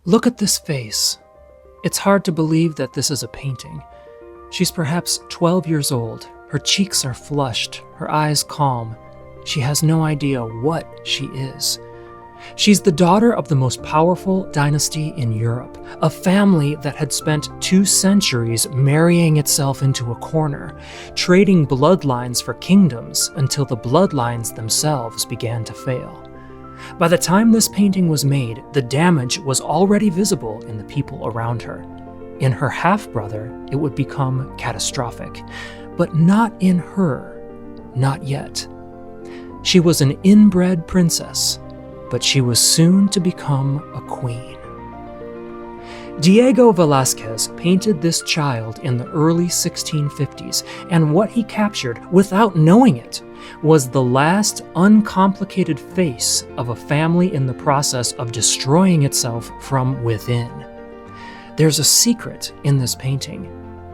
Look at this face. It's hard to believe that this is a painting. She's perhaps 12 years old. Her cheeks are flushed, her eyes calm. She has no idea what she is. She's the daughter of the most powerful dynasty in Europe, a family that had spent 2 centuries marrying itself into a corner, trading bloodlines for kingdoms until the bloodlines themselves began to fail. By the time this painting was made, the damage was already visible in the people around her. In her half-brother, it would become catastrophic, but not in her, not yet. She was an inbred princess, but she was soon to become a queen. Diego Velázquez painted this child in the early 1650s, and what he captured, without knowing it, was the last uncomplicated face of a family in the process of destroying itself from within. There's a secret in this painting,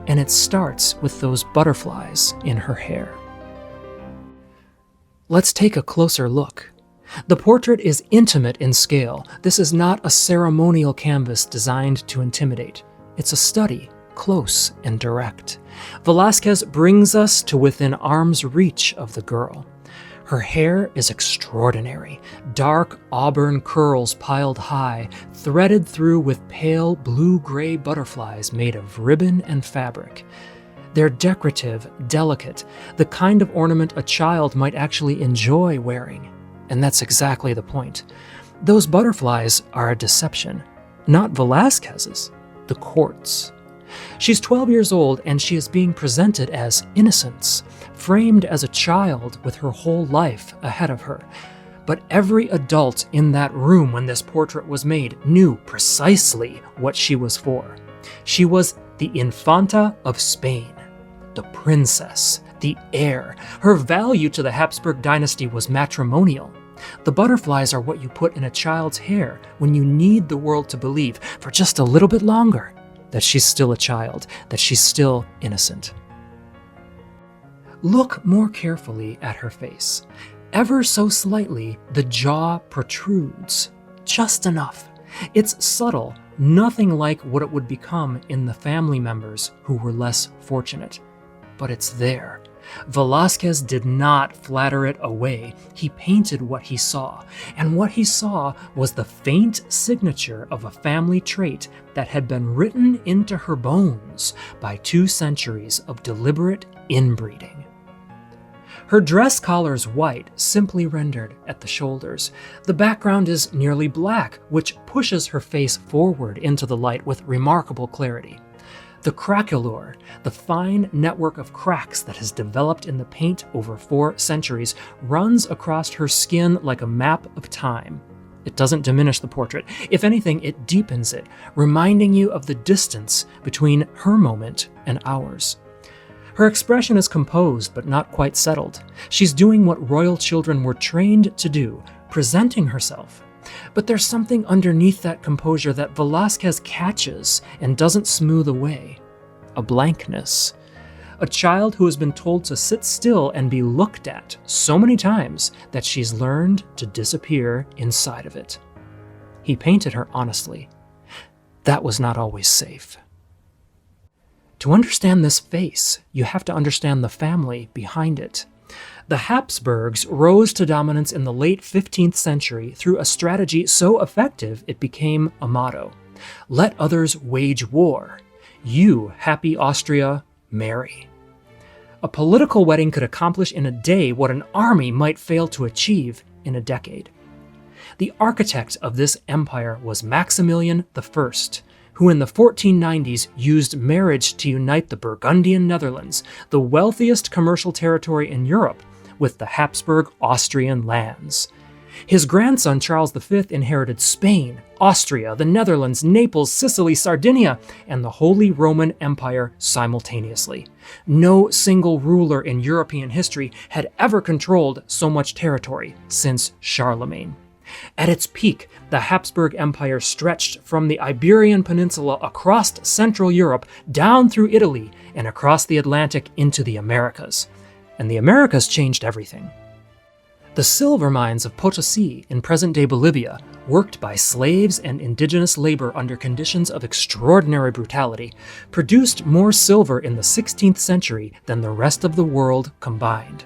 and it starts with those butterflies in her hair. Let's take a closer look. The portrait is intimate in scale. This is not a ceremonial canvas designed to intimidate. It's a study, close and direct. Velázquez brings us to within arm's reach of the girl. Her hair is extraordinary, dark auburn curls piled high, threaded through with pale blue-gray butterflies made of ribbon and fabric. They're decorative, delicate, the kind of ornament a child might actually enjoy wearing. And that's exactly the point. Those butterflies are a deception, not Velázquez's, the court's. She's 12 years old and she is being presented as innocence, framed as a child with her whole life ahead of her. But every adult in that room when this portrait was made knew precisely what she was for. She was the Infanta of Spain, the princess, the heir. Her value to the Hapsburg dynasty was matrimonial. The butterflies are what you put in a child's hair when you need the world to believe for just a little bit longer that she's still a child, that she's still innocent. Look more carefully at her face. Ever so slightly, the jaw protrudes, just enough. It's subtle, nothing like what it would become in the family members who were less fortunate. But it's there. Velázquez did not flatter it away. He painted what he saw, and what he saw was the faint signature of a family trait that had been written into her bones by 2 centuries of deliberate inbreeding. Her dress collar's white, simply rendered at the shoulders. The background is nearly black, which pushes her face forward into the light with remarkable clarity. The craquelure, the fine network of cracks that has developed in the paint over 4 centuries, runs across her skin like a map of time. It doesn't diminish the portrait. If anything, it deepens it, reminding you of the distance between her moment and ours. Her expression is composed but not quite settled. She's doing what royal children were trained to do, presenting herself. But there's something underneath that composure that Velázquez catches and doesn't smooth away. A blankness. A child who has been told to sit still and be looked at so many times that she's learned to disappear inside of it. He painted her honestly. That was not always safe. To understand this face, you have to understand the family behind it. The Hapsburgs rose to dominance in the late 15th century through a strategy so effective it became a motto. Let others wage war. You, happy Austria, marry. A political wedding could accomplish in a day what an army might fail to achieve in a decade. The architect of this empire was Maximilian I, who in the 1490s used marriage to unite the Burgundian Netherlands, the wealthiest commercial territory in Europe, with the Hapsburg Austrian lands. His grandson Charles V inherited Spain, Austria, the Netherlands, Naples, Sicily, Sardinia, and the Holy Roman Empire simultaneously. No single ruler in European history had ever controlled so much territory since Charlemagne. At its peak, the Hapsburg Empire stretched from the Iberian Peninsula across Central Europe, down through Italy, and across the Atlantic into the Americas. And the Americas changed everything. The silver mines of Potosi in present-day Bolivia, worked by slaves and indigenous labor under conditions of extraordinary brutality, produced more silver in the 16th century than the rest of the world combined.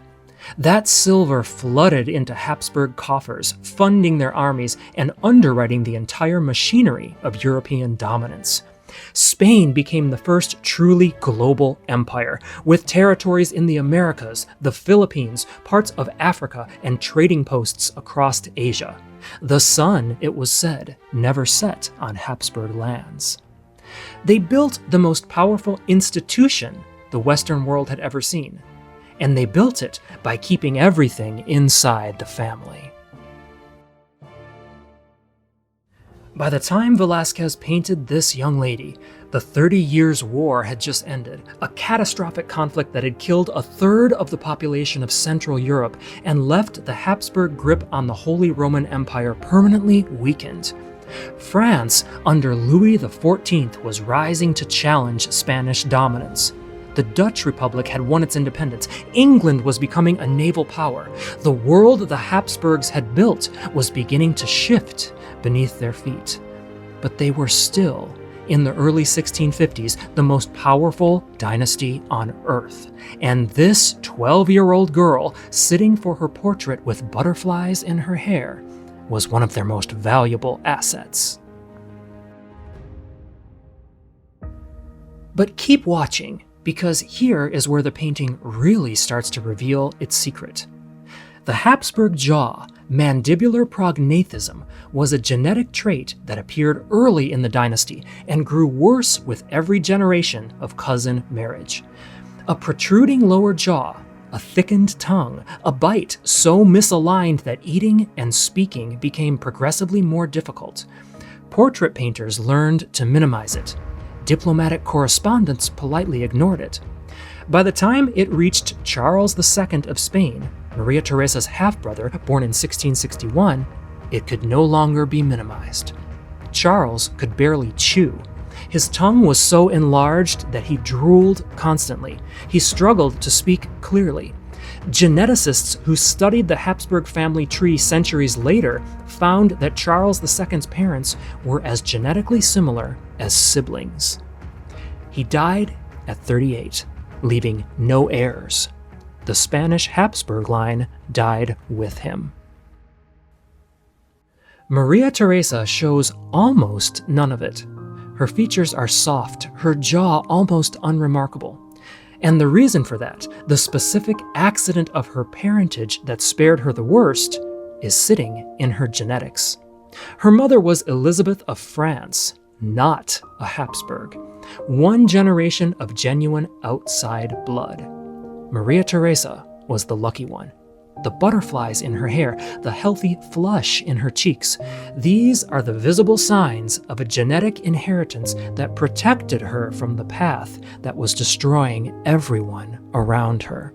That silver flooded into Hapsburg coffers, funding their armies and underwriting the entire machinery of European dominance. Spain became the first truly global empire, with territories in the Americas, the Philippines, parts of Africa, and trading posts across Asia. The sun, it was said, never set on Hapsburg lands. They built the most powerful institution the Western world had ever seen, and they built it by keeping everything inside the family. By the time Velázquez painted this young lady, the 30 Years' War had just ended, a catastrophic conflict that had killed a third of the population of Central Europe and left the Hapsburg grip on the Holy Roman Empire permanently weakened. France, under Louis XIV, was rising to challenge Spanish dominance. The Dutch Republic had won its independence. England was becoming a naval power. The world the Habsburgs had built was beginning to shift beneath their feet. But they were still, in the early 1650s, the most powerful dynasty on Earth. And this 12-year-old girl, sitting for her portrait with butterflies in her hair, was one of their most valuable assets. But keep watching, because here is where the painting really starts to reveal its secret. The Hapsburg jaw, mandibular prognathism, was a genetic trait that appeared early in the dynasty and grew worse with every generation of cousin marriage. A protruding lower jaw, a thickened tongue, a bite so misaligned that eating and speaking became progressively more difficult. Portrait painters learned to minimize it. Diplomatic correspondence politely ignored it. By the time it reached Charles II of Spain, Maria Theresa's half-brother, born in 1661, it could no longer be minimized. Charles could barely chew. His tongue was so enlarged that he drooled constantly. He struggled to speak clearly. Geneticists who studied the Hapsburg family tree centuries later found that Charles II's parents were as genetically similar as siblings. He died at 38, leaving no heirs. The Spanish Hapsburg line died with him. Maria Theresa shows almost none of it. Her features are soft, her jaw almost unremarkable. And the reason for that, the specific accident of her parentage that spared her the worst, is sitting in her genetics. Her mother was Elizabeth of France, not a Hapsburg. One generation of genuine outside blood. Maria Theresa was the lucky one. The butterflies in her hair, the healthy flush in her cheeks, these are the visible signs of a genetic inheritance that protected her from the path that was destroying everyone around her.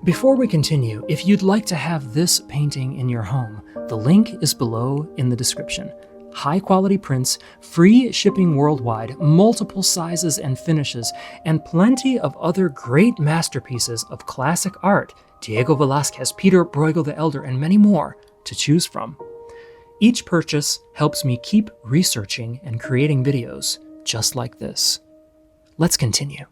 Before we continue, if you'd like to have this painting in your home, the link is below in the description. High-quality prints, free shipping worldwide, multiple sizes and finishes, and plenty of other great masterpieces of classic art, Diego Velázquez, Peter Bruegel the Elder, and many more to choose from. Each purchase helps me keep researching and creating videos just like this. Let's continue.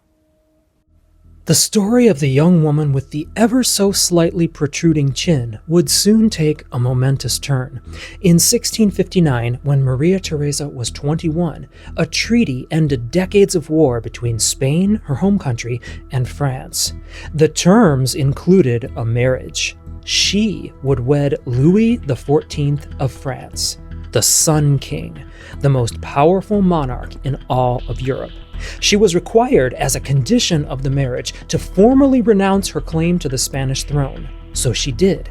The story of the young woman with the ever so slightly protruding chin would soon take a momentous turn. In 1659, when Maria Theresa was 21, a treaty ended decades of war between Spain, her home country, and France. The terms included a marriage. She would wed Louis XIV of France, the Sun King, the most powerful monarch in all of Europe. She was required, as a condition of the marriage, to formally renounce her claim to the Spanish throne. So she did,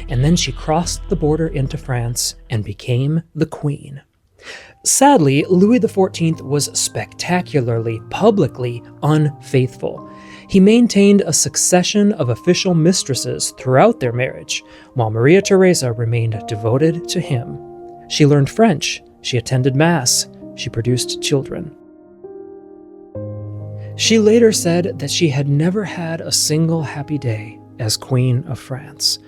and then she crossed the border into France and became the queen. Sadly, Louis XIV was spectacularly, publicly unfaithful. He maintained a succession of official mistresses throughout their marriage, while Maria Theresa remained devoted to him. She learned French, she attended Mass, she produced children. She later said that she had never had a single happy day as Queen of France.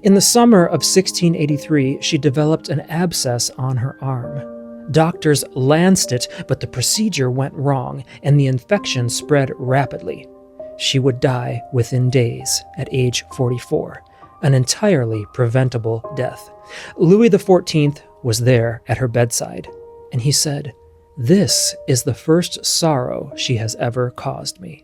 In the summer of 1683, she developed an abscess on her arm. Doctors lanced it, but the procedure went wrong, and the infection spread rapidly. She would die within days at age 44, an entirely preventable death. Louis XIV was there at her bedside, and he said, "This is the first sorrow she has ever caused me."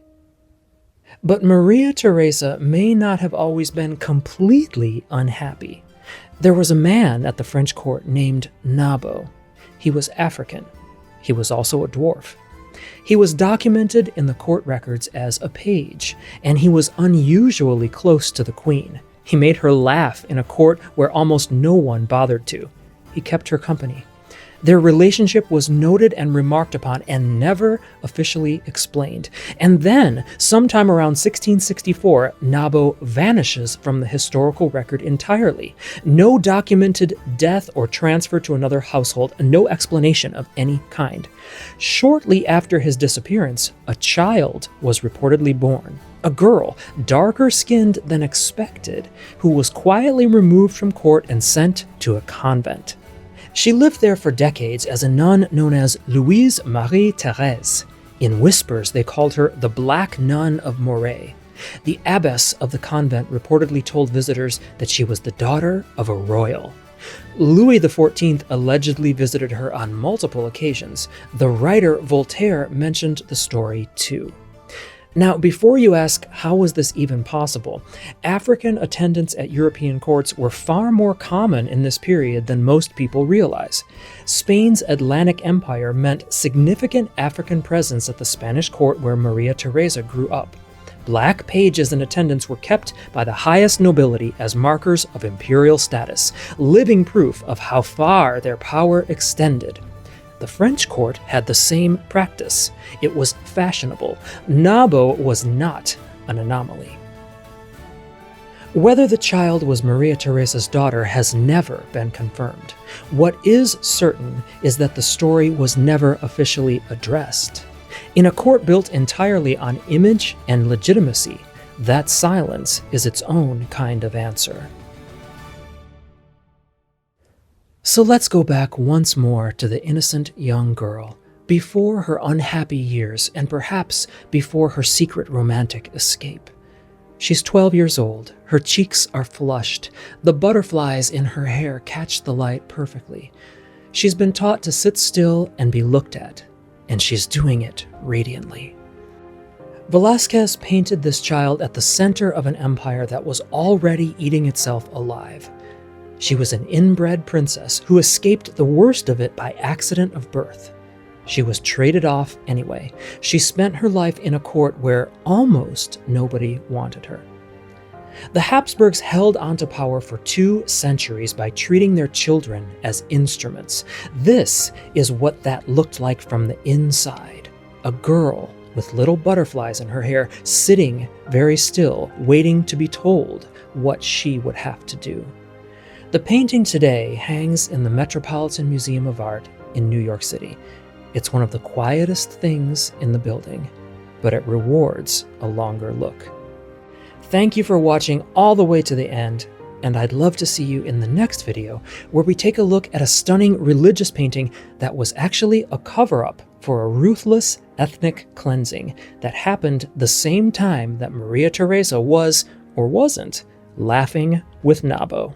But Maria Theresa may not have always been completely unhappy. There was a man at the French court named Nabo. He was African. He was also a dwarf. He was documented in the court records as a page, and he was unusually close to the queen. He made her laugh in a court where almost no one bothered to. He kept her company. Their relationship was noted and remarked upon and never officially explained. And then, sometime around 1664, Nabo vanishes from the historical record entirely. No documented death or transfer to another household, no explanation of any kind. Shortly after his disappearance, a child was reportedly born. A girl, darker skinned than expected, who was quietly removed from court and sent to a convent. She lived there for decades as a nun known as Louise Marie Thérèse. In whispers, they called her the Black Nun of Moray. The abbess of the convent reportedly told visitors that she was the daughter of a royal. Louis XIV allegedly visited her on multiple occasions. The writer Voltaire mentioned the story too. Now, before you ask, how was this even possible? African attendants at European courts were far more common in this period than most people realize. Spain's Atlantic Empire meant significant African presence at the Spanish court where Maria Theresa grew up. Black pages and attendants were kept by the highest nobility as markers of imperial status, living proof of how far their power extended. The French court had the same practice. It was fashionable. Nabo was not an anomaly. Whether the child was Maria Theresa's daughter has never been confirmed. What is certain is that the story was never officially addressed. In a court built entirely on image and legitimacy, that silence is its own kind of answer. So let's go back once more to the innocent young girl, before her unhappy years and perhaps before her secret romantic escape. She's 12 years old, her cheeks are flushed, the butterflies in her hair catch the light perfectly. She's been taught to sit still and be looked at, and she's doing it radiantly. Velázquez painted this child at the center of an empire that was already eating itself alive. She was an inbred princess who escaped the worst of it by accident of birth. She was traded off anyway. She spent her life in a court where almost nobody wanted her. The Hapsburgs held onto power for 2 centuries by treating their children as instruments. This is what that looked like from the inside. A girl with little butterflies in her hair, sitting very still, waiting to be told what she would have to do. The painting today hangs in the Metropolitan Museum of Art in New York City. It's one of the quietest things in the building, but it rewards a longer look. Thank you for watching all the way to the end, and I'd love to see you in the next video where we take a look at a stunning religious painting that was actually a cover-up for a ruthless ethnic cleansing that happened the same time that Maria Theresa was, or wasn't, laughing with Nabo.